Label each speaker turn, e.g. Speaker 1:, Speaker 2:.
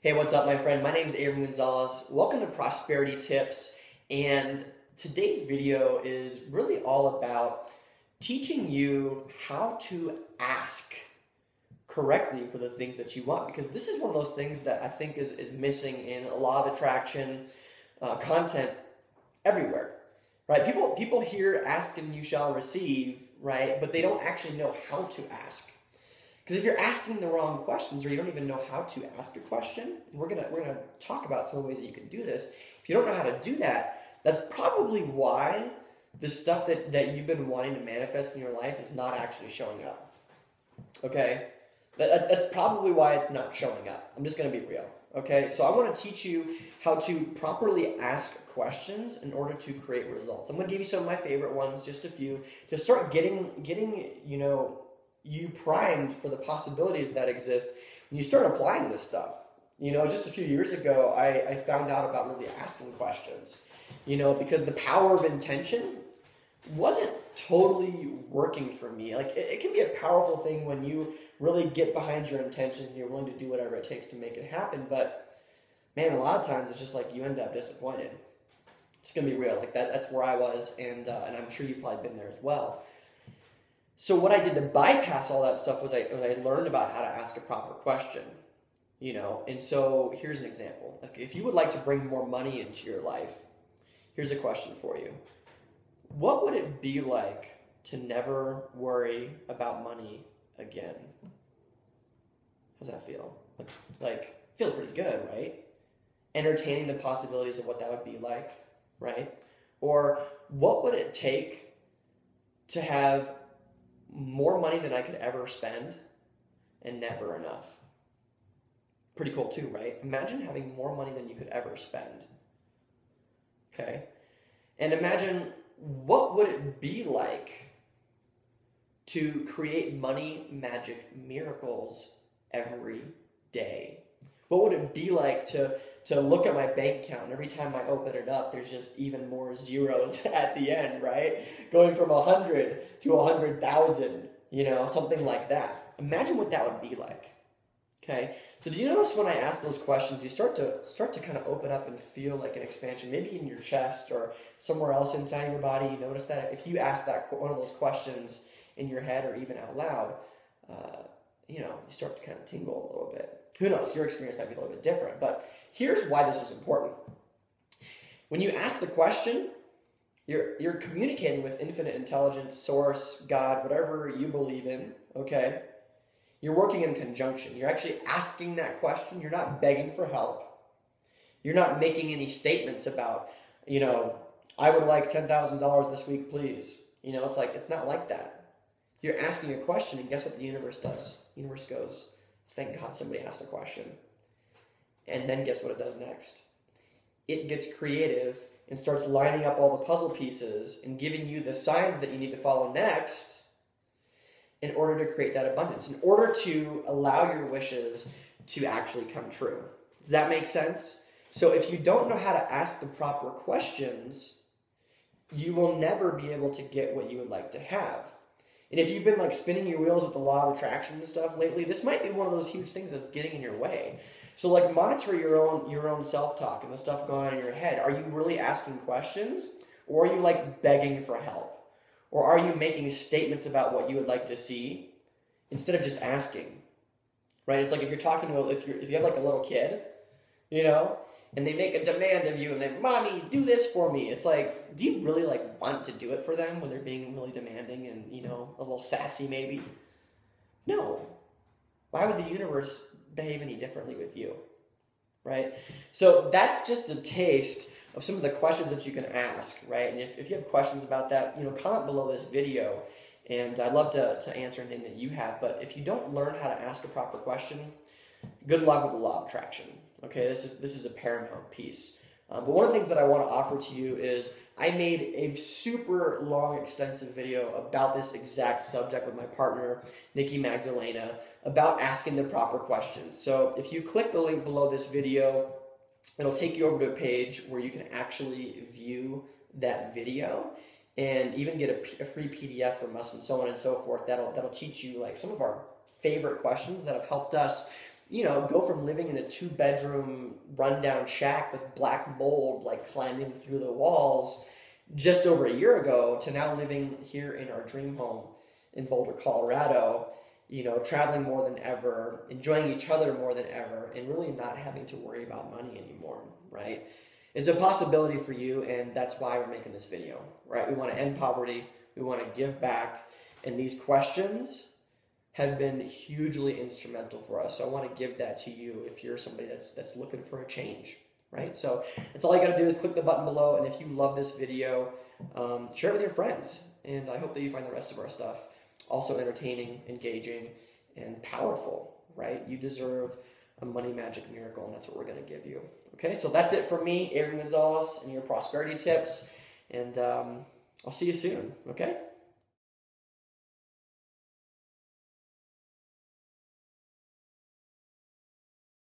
Speaker 1: Hey, what's up, my friend? My name is Aaron Gonzalez. Welcome to Prosperity Tips. And today's video is really all about teaching you how to ask correctly for the things that you want. Because this is one of those things that I think is missing in a lot of attraction content everywhere, right? People hear ask and you shall receive, right? But they don't actually know how to ask. Because if you're asking the wrong questions or you don't even know how to ask a question, we're gonna talk about some ways that you can do this. If you don't know how to do that, that's probably why the stuff that you've been wanting to manifest in your life is not actually showing up. Okay? That's probably why it's not showing up. I'm just gonna be real. Okay? So I want to teach you how to properly ask questions in order to create results. I'm gonna give you some of my favorite ones, just a few, to start getting you primed for the possibilities that exist when you start applying this stuff. Just a few years ago, I found out about really asking questions, because the power of intention wasn't totally working for me. Like, it can be a powerful thing when you really get behind your intentions and you're willing to do whatever it takes to make it happen. But, man, a lot of times it's just like you end up disappointed. It's going to be real. Like, that's where I was, and I'm sure you've probably been there as well. So what I did to bypass all that stuff was I learned about how to ask a proper question, And so here's an example. Like, if you would like to bring more money into your life, here's a question for you. What would it be like to never worry about money again? How's that feel? Like feels pretty good, right? Entertaining the possibilities of what that would be like, right? Or what would it take to have more money than I could ever spend and never enough? Pretty cool too, right? Imagine having more money than you could ever spend. Okay? And imagine what would it be like to create money magic miracles every day? What would it be like to look at my bank account and every time I open it up, there's just even more zeros at the end, right? Going from 100 to 100,000, something like that. Imagine what that would be like. Okay, so do you notice when I ask those questions, you start to kind of open up and feel like an expansion, maybe in your chest or somewhere else inside your body. You notice that if you ask that one of those questions in your head or even out loud, you start to kind of tingle a little bit. Who knows? Your experience might be a little bit different, but here's why this is important. When you ask the question, you're communicating with infinite intelligence, source, God, whatever you believe in, okay? You're working in conjunction. You're actually asking that question. You're not begging for help. You're not making any statements about, I would like $10,000 this week, please. It's not like that. You're asking a question, and guess what the universe does? The universe goes, thank God somebody asked a question. And then guess what it does next? It gets creative and starts lining up all the puzzle pieces and giving you the signs that you need to follow next in order to create that abundance, in order to allow your wishes to actually come true. Does that make sense? So if you don't know how to ask the proper questions, you will never be able to get what you would like to have. And if you've been spinning your wheels with the law of attraction and stuff lately, this might be one of those huge things that's getting in your way. So monitor your own self-talk and the stuff going on in your head. Are you really asking questions, or are you begging for help? Or are you making statements about what you would like to see instead of just asking? Right? It's like if you're talking to if you have a little kid, and they make a demand of you and they, Mommy, do this for me. It's like, do you really want to do it for them when they're being really demanding and, a little sassy maybe? No. Why would the universe behave any differently with you? Right? So that's just a taste of some of the questions that you can ask, right? And if you have questions about that, comment below this video, and I'd love to answer anything that you have. But if you don't learn how to ask a proper question, good luck with the law of attraction. Okay, this is a paramount piece. But one of the things that I want to offer to you is I made a super long, extensive video about this exact subject with my partner, Nikki Magdalena, about asking the proper questions. So if you click the link below this video, it'll take you over to a page where you can actually view that video and even get a free PDF from us and so on and so forth. That'll teach you some of our favorite questions that have helped us go from living in a 2-bedroom rundown shack with black mold like climbing through the walls just over a year ago to now living here in our dream home in Boulder, Colorado, traveling more than ever, enjoying each other more than ever, and really not having to worry about money anymore, right? It's a possibility for you, and that's why we're making this video, right? We want to end poverty, we want to give back, and these questions have been hugely instrumental for us. So I want to give that to you if you're somebody that's looking for a change, right? So that's all you got to do is click the button below, and if you love this video, share it with your friends, and I hope that you find the rest of our stuff also entertaining, engaging, and powerful, right? You deserve a money magic miracle, and that's what we're going to give you. Okay, so that's it from me, Aaron Gonzalez, and your prosperity tips, and I'll see you soon, okay?